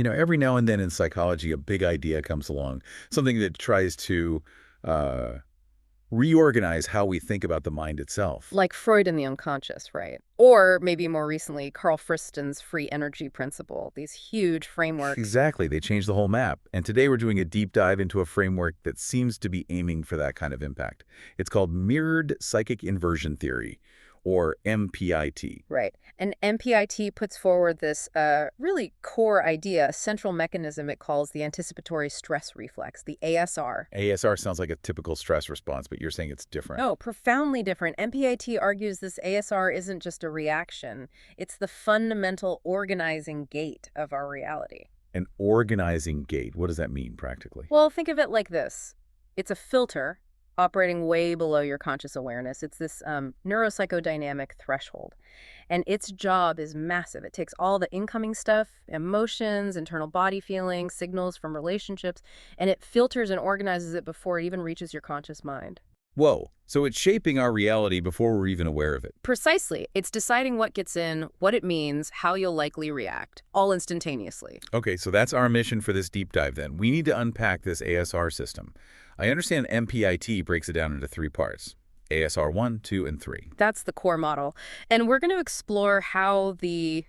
Every now and then in psychology, a big idea comes along, something that tries to uh, reorganize how we think about the mind itself. Like Freud and the unconscious, right? Or maybe more recently, Carl Friston's free energy principle, these huge frameworks. Exactly, they changed the whole map. And today we're doing a deep dive into a framework that seems to be aiming for that kind of impact. It's called Mirrored Psychic Inversion Theory, or MPIT. Right. And MPIT puts forward this really core idea, a central mechanism it calls the anticipatory stress reflex, the ASR. ASR sounds like a typical stress response, but you're saying it's different. No, profoundly different. MPIT argues this ASR isn't just a reaction, it's the fundamental organizing gate of our reality. An organizing gate, what does that mean practically? Well, think of it like this. It's a filter operating way below your conscious awareness. It's this neuropsychodynamic threshold. And its job is massive. It takes all the incoming stuff, emotions, internal body feelings, signals from relationships, and it filters and organizes it before it even reaches your conscious mind. Whoa, so it's shaping our reality before we're even aware of it. Precisely. It's deciding what gets in, what it means, how you'll likely react, all instantaneously. Okay, so that's our mission for this deep dive then. We need to unpack this ASR system. I understand MPIT breaks it down into three parts: ASR 1, 2, and 3. That's the core model. And we're going to explore how the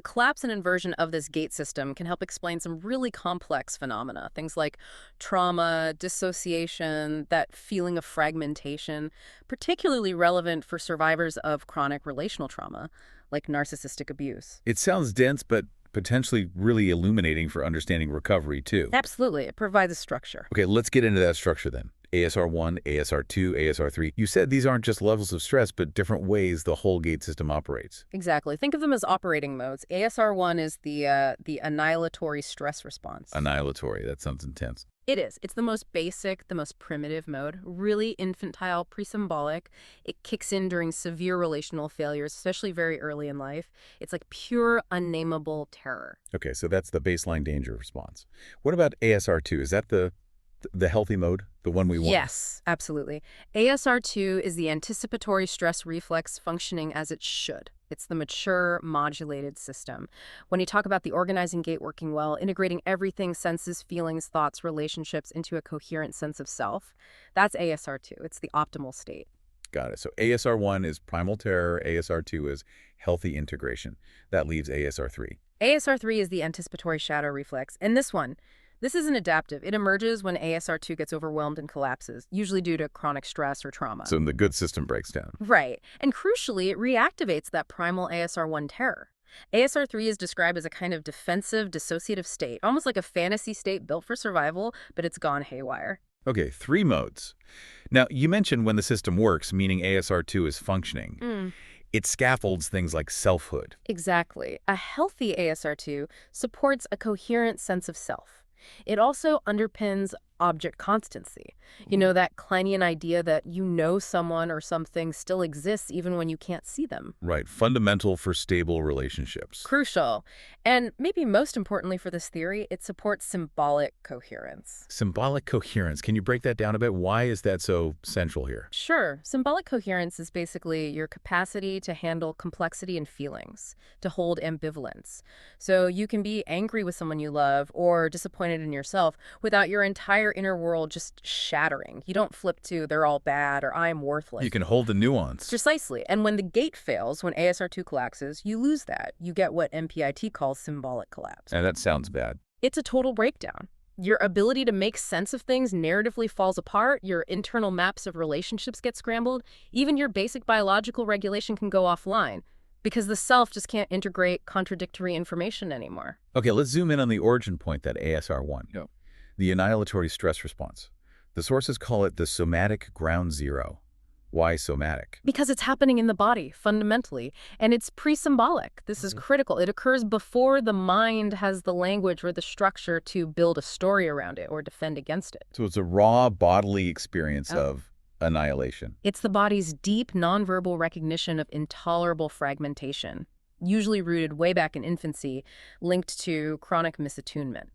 collapse and inversion of this gate system can help explain some really complex phenomena. Things like trauma, dissociation, that feeling of fragmentation, particularly relevant for survivors of chronic relational trauma, like narcissistic abuse. It sounds dense, but potentially really illuminating for understanding recovery, too. Absolutely. It provides a structure. Okay, let's get into that structure then. ASR 1, ASR 2, ASR 3. You said these aren't just levels of stress, but different ways the whole gate system operates. Exactly. Think of them as operating modes. ASR1 is the annihilatory stress response. Annihilatory, that sounds intense. It is. It's the most basic, the most primitive mode, really infantile, pre-symbolic. It kicks in during severe relational failures, especially very early in life. It's like pure, unnameable terror. Okay, so that's the baseline danger response. What about ASR 2? Is that the healthy mode, the one we want? Yes, absolutely. ASR2 is the anticipatory stress reflex functioning as it should. It's the mature, modulated system. When you talk about the organizing gate working well, integrating everything, senses, feelings, thoughts, relationships into a coherent sense of self, that's ASR2. It's the optimal state. Got it. So ASR 1 is primal terror, ASR 2 is healthy integration. That leaves ASR 3. ASR3 is the anticipatory shadow reflex. And this isn't adaptive. It emerges when ASR2 gets overwhelmed and collapses, usually due to chronic stress or trauma. So the good system breaks down. Right. And crucially, it reactivates that primal ASR1 terror. ASR3 is described as a kind of defensive, dissociative state, almost like a fantasy state built for survival, but it's gone haywire. Okay, three modes. Now, you mentioned when the system works, meaning ASR 2 is functioning. It scaffolds things like selfhood. Exactly. A healthy ASR2 supports a coherent sense of self. It also underpins object constancy. You know, that Kleinian idea that you know someone or something still exists even when you can't see them. Right, fundamental for stable relationships. Crucial. And maybe most importantly for this theory, it supports symbolic coherence. Symbolic coherence. Can you break that down a bit? Why is that so central here? Sure, symbolic coherence is basically your capacity to handle complexity and feelings, to hold ambivalence. So you can be angry with someone you love or disappointed in yourself without your entire inner world just shattering. You don't flip to "they're all bad" or "I'm worthless." You can hold the nuance. Precisely. And when the gate fails, when ASR2 collapses, you lose that. You get what MPIT calls symbolic collapse. And that sounds bad. It's a total breakdown. Your ability to make sense of things narratively falls apart, your internal maps of relationships get scrambled, even your basic biological regulation can go offline, because the self just can't integrate contradictory information anymore. Okay, let's zoom in on the origin point, that ASR 1. Yep. The annihilatory stress response. The sources call it the somatic ground zero. Why somatic? Because it's happening in the body, fundamentally, and it's pre-symbolic. This is critical. It occurs before the mind has the language or the structure to build a story around it or defend against it. So it's a raw bodily experience Oh. of annihilation. It's the body's deep nonverbal recognition of intolerable fragmentation, usually rooted way back in infancy, linked to chronic misattunement.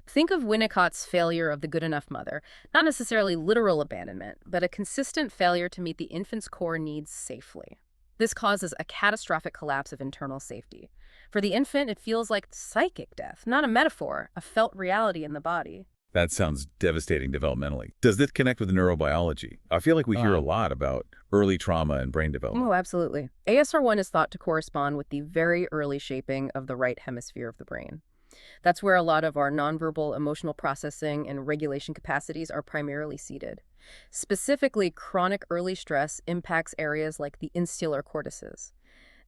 Think of Winnicott's failure of the good enough mother, not necessarily literal abandonment, but a consistent failure to meet the infant's core needs safely. This causes a catastrophic collapse of internal safety. For the infant, it feels like psychic death, not a metaphor, a felt reality in the body. That sounds devastating developmentally. Does this connect with neurobiology? I feel like we hear a Um, lot about early trauma and brain development. Oh, absolutely. ASR1 is thought to correspond with the very early shaping of the right hemisphere of the brain. That's where a lot of our nonverbal emotional processing and regulation capacities are primarily seated. Specifically, chronic early stress impacts areas like the insular cortices.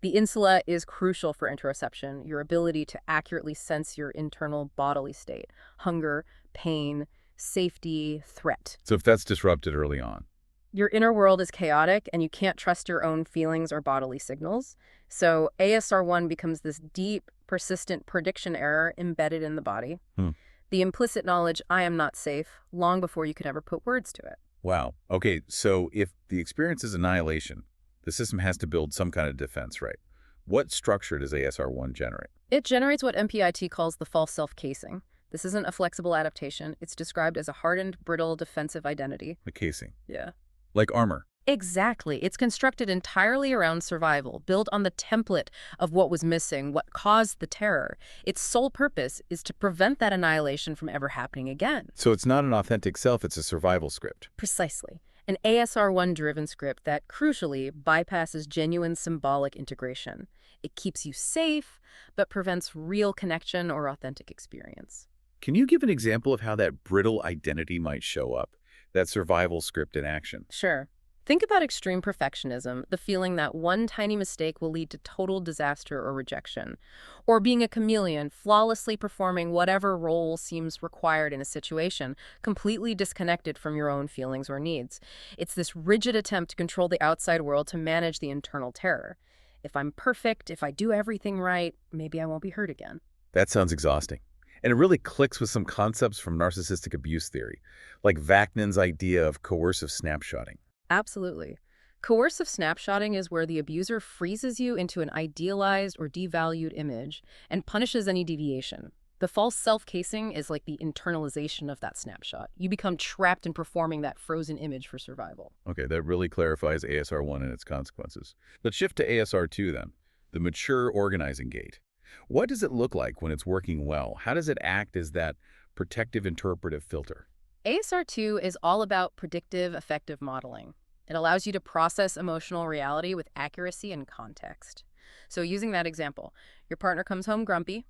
The insula is crucial for interoception, your ability to accurately sense your internal bodily state, hunger, pain, safety, threat. So if that's disrupted early on, Your inner world is chaotic and you can't trust your own feelings or bodily signals. So ASR1 becomes this deep, persistent prediction error embedded in the body. Hmm. The implicit knowledge, I am not safe, long before you could ever put words to it. wow. Okay, so if the experience is annihilation, the system has to build some kind of defense, right? What structure does ASR1 generate? It generates what MPIT calls the false self casing. This isn't a flexible adaptation. It's described as a hardened, brittle, defensive identity. The casing. Yeah. Like armor. Exactly. It's constructed entirely around survival, built on the template of what was missing, what caused the terror. Its sole purpose is to prevent that annihilation from ever happening again. So it's not an authentic self, it's a survival script. Precisely. An ASR1-driven script that, crucially, bypasses genuine symbolic integration. It keeps you safe, but prevents real connection or authentic experience. Can you give an example of how that brittle identity might show up? That survival script in action? Sure. Think about extreme perfectionism, the feeling that one tiny mistake will lead to total disaster or rejection. Or being a chameleon, flawlessly performing whatever role seems required in a situation, completely disconnected from your own feelings or needs. It's this rigid attempt to control the outside world to manage the internal terror. If I'm perfect, if I do everything right, maybe I won't be hurt again. That sounds exhausting. And it really clicks with some concepts from narcissistic abuse theory, like Vaknin's idea of coercive snapshotting. Absolutely. Coercive snapshotting is where the abuser freezes you into an idealized or devalued image and punishes any deviation. The false self-casing is like the internalization of that snapshot. You become trapped in performing that frozen image for survival. Okay, that really clarifies ASR1 and its consequences. Let's shift to ASR2 then, the mature organizing gate. What does it look like when it's working well? How does it act as that protective interpretive filter? ASR2 is all about predictive effective modeling. It allows you to process emotional reality with accuracy and context. So using that example, your partner comes home grumpy.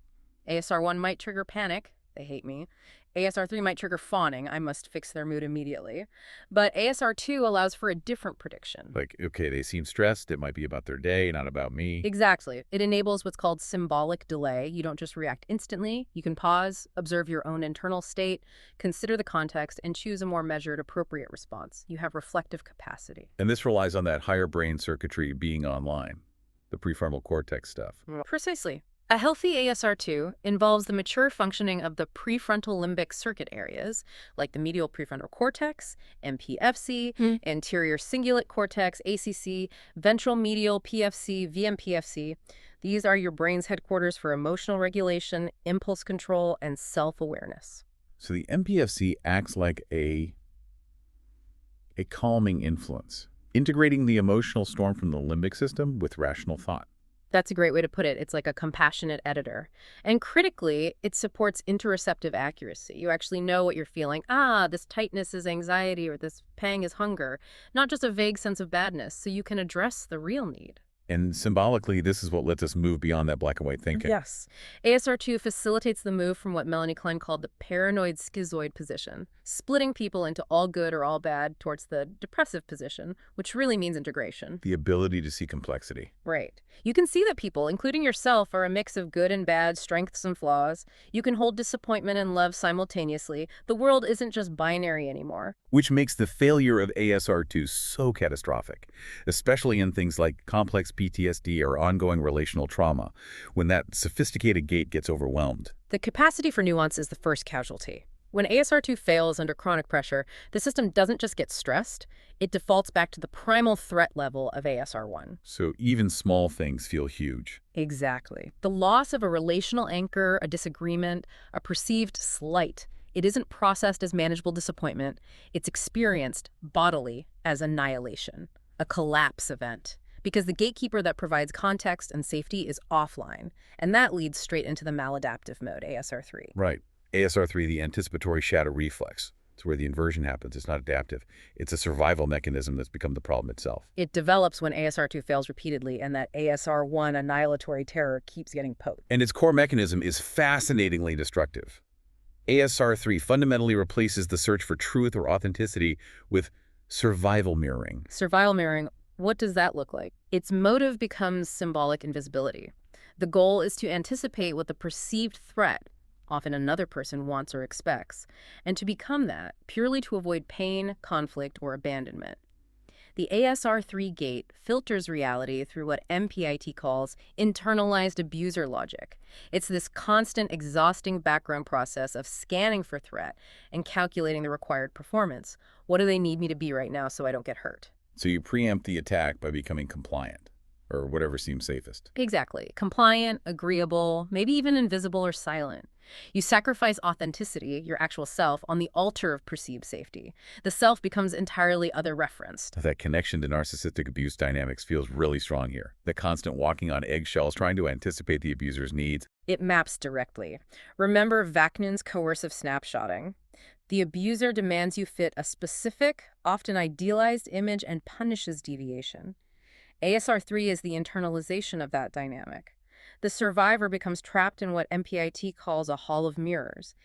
ASR1 might trigger panic. They hate me. ASR3 might trigger fawning. I must fix their mood immediately. But ASR2 allows for a different prediction. Like, okay, they seem stressed. It might be about their day, not about me. Exactly. It enables what's called symbolic delay. You don't just react instantly. You can pause, observe your own internal state, consider the context, and choose a more measured, appropriate response. You have reflective capacity. And this relies on that higher brain circuitry being online, the prefrontal cortex stuff. Precisely. A healthy ASR2 involves the mature functioning of the prefrontal limbic circuit areas, like the medial prefrontal cortex, MPFC, anterior cingulate cortex, ACC, ventral medial PFC, VMPFC. These are your brain's headquarters for emotional regulation, impulse control, and self-awareness. So the MPFC acts like a calming influence, integrating the emotional storm from the limbic system with rational thought. That's a great way to put it. It's like a compassionate editor. And critically, it supports interoceptive accuracy. You actually know what you're feeling. Ah, this tightness is anxiety or this pang is hunger, not just a vague sense of badness, so you can address the real need. And symbolically, this is what lets us move beyond that black and white thinking. Yes. ASR2 facilitates the move from what Melanie Klein called the paranoid schizoid position, splitting people into all good or all bad towards the depressive position, which really means integration. The ability to see complexity. Right. You can see that people, including yourself, are a mix of good and bad, strengths and flaws. You can hold disappointment and love simultaneously. The world isn't just binary anymore. Which makes the failure of ASR2 so catastrophic, especially in things like complex PTSD or ongoing relational trauma, when that sophisticated gate gets overwhelmed. The capacity for nuance is the first casualty. When ASR2 fails under chronic pressure, the system doesn't just get stressed, it defaults back to the primal threat level of ASR1. So even small things feel huge. Exactly. The loss of a relational anchor, a disagreement, a perceived slight, it isn't processed as manageable disappointment, it's experienced bodily as annihilation, a collapse event. because the gatekeeper that provides context and safety is offline, and that leads straight into the maladaptive mode, ASR3. Right. ASR3, the anticipatory shadow reflex. It's where the inversion happens. It's not adaptive. It's a survival mechanism that's become the problem itself. It develops when ASR2 fails repeatedly, and that ASR1 annihilatory terror keeps getting poked. And its core mechanism is fascinatingly destructive. ASR3 fundamentally replaces the search for truth or authenticity with survival mirroring. Survival mirroring, what does that look like? Its motive becomes symbolic invisibility. The goal is to anticipate what the perceived threat, often another person, wants or expects, and to become that purely to avoid pain, conflict, or abandonment. The ASR3 gate filters reality through what MPIT calls internalized abuser logic. It's this constant, exhausting background process of scanning for threat and calculating the required performance. What do they need me to be right now so I don't get hurt? So you preempt the attack by becoming compliant, or whatever seems safest. Exactly. Compliant, agreeable, maybe even invisible or silent. You sacrifice authenticity, your actual self, on the altar of perceived safety. The self becomes entirely other-referenced. That connection to narcissistic abuse dynamics feels really strong here. The constant walking on eggshells, trying to anticipate the abuser's needs. It maps directly. Remember Vaknin's coercive snapshotting? The abuser demands you fit a specific, often idealized image and punishes deviation. ASR3 is the internalization of that dynamic. The survivor becomes trapped in what MPIT calls a hall of mirrors.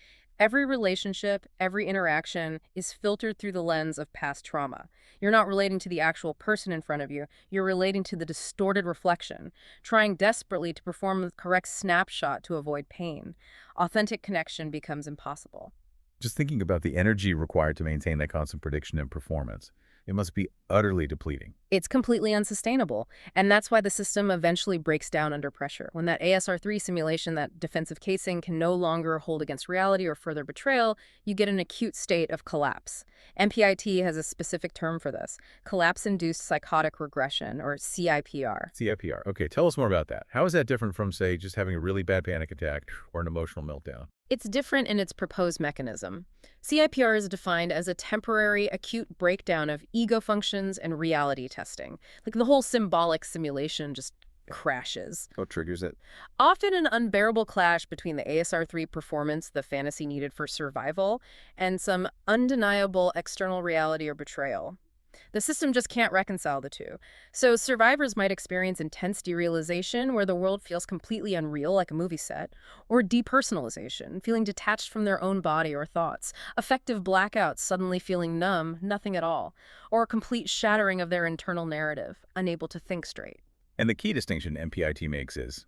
Every relationship, every interaction is filtered through the lens of past trauma. You're not relating to the actual person in front of you. You're relating to the distorted reflection, trying desperately to perform the correct snapshot to avoid pain. Authentic connection becomes impossible. Just thinking about the energy required to maintain that constant prediction and performance, it must be utterly depleting. It's completely unsustainable, and that's why the system eventually breaks down under pressure. When that ASR3 simulation, that defensive casing, can no longer hold against reality or further betrayal, you get an acute state of collapse. MPIT has a specific term for this, collapse-induced psychotic regression, or CIPR. CIPR. Okay, tell us more about that. How is that different from, say, just having a really bad panic attack or an emotional meltdown? It's different in its proposed mechanism. CIPR is defined as a temporary, acute breakdown of ego functions and reality testing. Like the whole symbolic simulation just crashes. What triggers it? Often an unbearable clash between the ASR3 performance, the fantasy needed for survival, and some undeniable external reality or betrayal. The system just can't reconcile the two. So survivors might experience intense derealization, where the world feels completely unreal, like a movie set, or depersonalization, feeling detached from their own body or thoughts, affective blackouts, suddenly feeling numb, nothing at all, or a complete shattering of their internal narrative, unable to think straight. And the key distinction MPIT makes is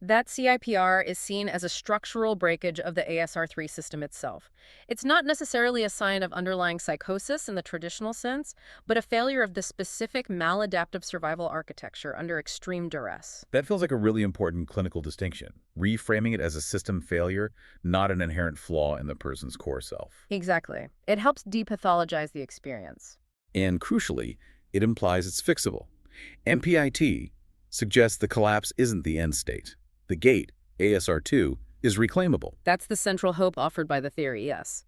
That CIPR is seen as a structural breakage of the ASR3 system itself. It's not necessarily a sign of underlying psychosis in the traditional sense, but a failure of the specific maladaptive survival architecture under extreme duress. that feels like a really important clinical distinction, reframing it as a system failure, not an inherent flaw in the person's core self. Exactly. It helps depathologize the experience. And crucially, it implies it's fixable. MPIT suggests the collapse isn't the end state. The gate, ASR2, is reclaimable. That's the central hope offered by the theory, yes.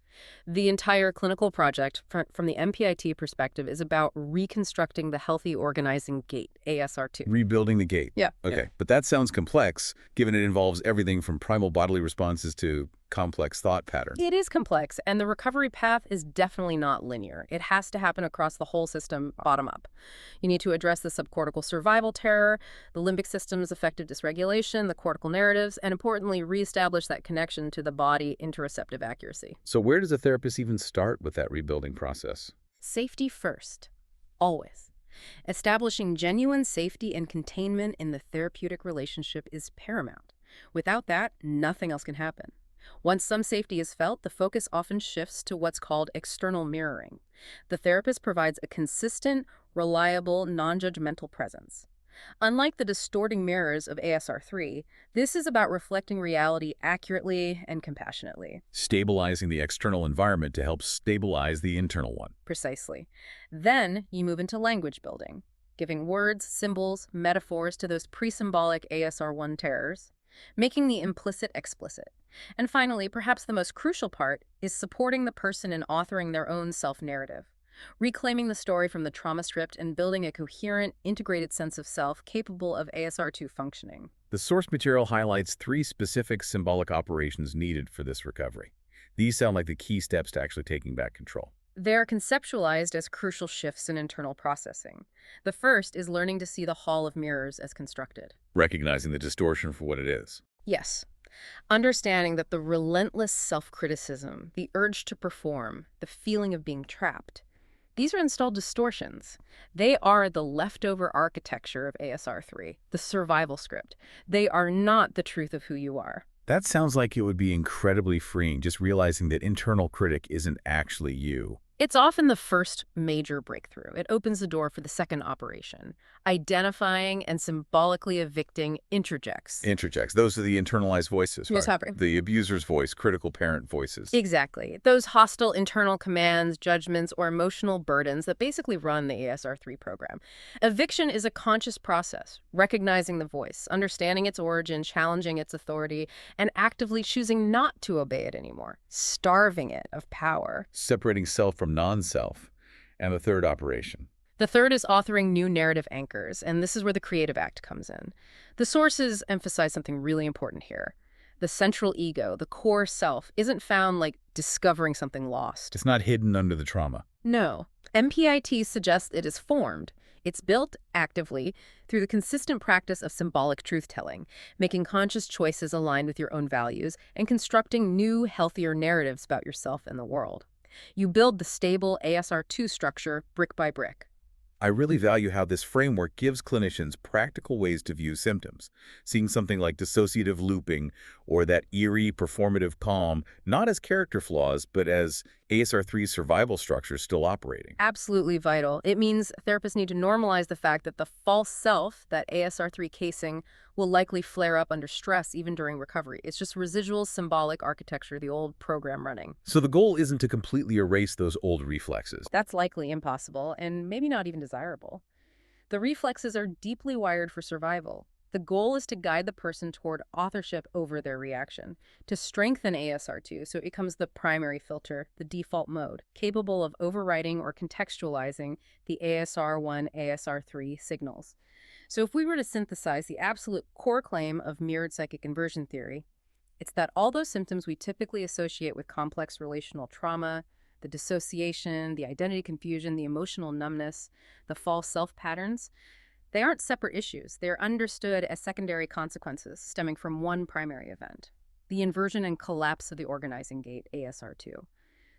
The entire clinical project, from the MPIT perspective, is about reconstructing the healthy organizing gate, ASR2. Rebuilding the gate. Yeah. Okay, Yeah. but that sounds complex, given it involves everything from primal bodily responses to complex thought patterns. It is complex, and the recovery path is definitely not linear. It has to happen across the whole system, bottom up. You need to address the subcortical survival terror, the limbic system's effective dysregulation, the cortical narratives, and importantly, reestablish that connection to the body interoceptive accuracy. So where does a therapist even start with that rebuilding process? Safety first, always. Establishing genuine safety and containment in the therapeutic relationship is paramount. Without that, nothing else can happen. Once some safety is felt, the focus often shifts to what's called external mirroring. The therapist provides a consistent, reliable, non-judgmental presence. Unlike the distorting mirrors of ASR3, this is about reflecting reality accurately and compassionately. Stabilizing the external environment to help stabilize the internal one. Precisely. Then you move into language building, giving words, symbols, metaphors to those pre-symbolic ASR1 terrors, making the implicit explicit. And finally, perhaps the most crucial part is supporting the person in authoring their own self-narrative. reclaiming the story from the trauma script and building a coherent, integrated sense of self capable of ASR2 functioning. The source material highlights 3 specific symbolic operations needed for this recovery. These sound like the key steps to actually taking back control. They are conceptualized as crucial shifts in internal processing. The first is learning to see the hall of mirrors as constructed. Recognizing the distortion for what it is. Yes. Understanding that the relentless self-criticism, the urge to perform, the feeling of being trapped, these are installed distortions. They are the leftover architecture of ASR3, the survival script. They are not the truth of who you are. That sounds like it would be incredibly freeing, just realizing that internal critic isn't actually you. It's often the first major breakthrough. It opens the door for the second operation. Identifying and symbolically evicting interjects. Interjects. Those are the internalized voices, Yes, right? Harper. The abuser's voice, critical parent voices. Exactly. Those hostile internal commands, judgments, or emotional burdens that basically run the ASR3 program. Eviction is a conscious process, recognizing the voice, understanding its origin, challenging its authority, and actively choosing not to obey it anymore, starving it of power. Separating self from non-self. And the third operation. The third is authoring new narrative anchors, and this is where the creative act comes in. The sources emphasize something really important here. The central ego, the core self, isn't found like discovering something lost. It's not hidden under the trauma. No. MPIT suggests it is formed. It's built actively through the consistent practice of symbolic truth-telling, making conscious choices aligned with your own values, and constructing new, healthier narratives about yourself and the world. You build the stable ASR2 structure brick by brick. I really value how this framework gives clinicians practical ways to view symptoms, seeing something like dissociative looping or that eerie performative calm not as character flaws, but as ASR3 survival structures still operating. Absolutely vital. It means therapists need to normalize the fact that the false self, that ASR3 casing, will likely flare up under stress even during recovery. It's just residual symbolic architecture, the old program running. So the goal isn't to completely erase those old reflexes. That's likely impossible and maybe not even desirable. The reflexes are deeply wired for survival. The goal is to guide the person toward authorship over their reaction, to strengthen ASR2 so it becomes the primary filter, the default mode, capable of overriding or contextualizing the ASR1, ASR3 signals. So if we were to synthesize the absolute core claim of mirrored psychic inversion theory, it's that all those symptoms we typically associate with complex relational trauma, the dissociation, the identity confusion, the emotional numbness, the false self patterns, they aren't separate issues. They're understood as secondary consequences stemming from one primary event, the inversion and collapse of the organizing gate, ASR2.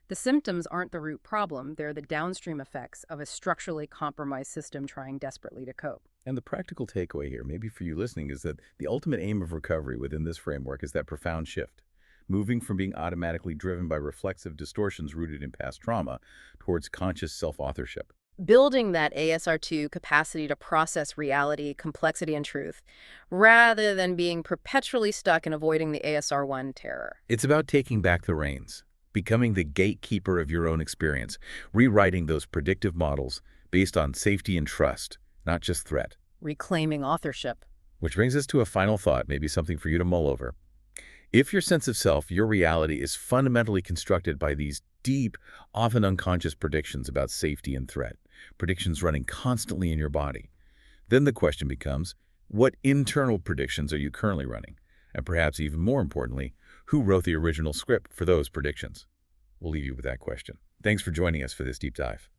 The symptoms aren't the root problem. They're the downstream effects of a structurally compromised system trying desperately to cope. And the practical takeaway here, maybe for you listening, is that the ultimate aim of recovery within this framework is that profound shift, moving from being automatically driven by reflexive distortions rooted in past trauma towards conscious self-authorship. Building that ASR2 capacity to process reality, complexity, and truth, rather than being perpetually stuck in avoiding the ASR1 terror. It's about taking back the reins, becoming the gatekeeper of your own experience, rewriting those predictive models based on safety and trust, not just threat. Reclaiming authorship. Which brings us to a final thought, maybe something for you to mull over. If your sense of self, your reality, is fundamentally constructed by these deep, often unconscious predictions about safety and threat, predictions running constantly in your body, then the question becomes, what internal predictions are you currently running? And perhaps even more importantly, who wrote the original script for those predictions? We'll leave you with that question. Thanks for joining us for this deep dive.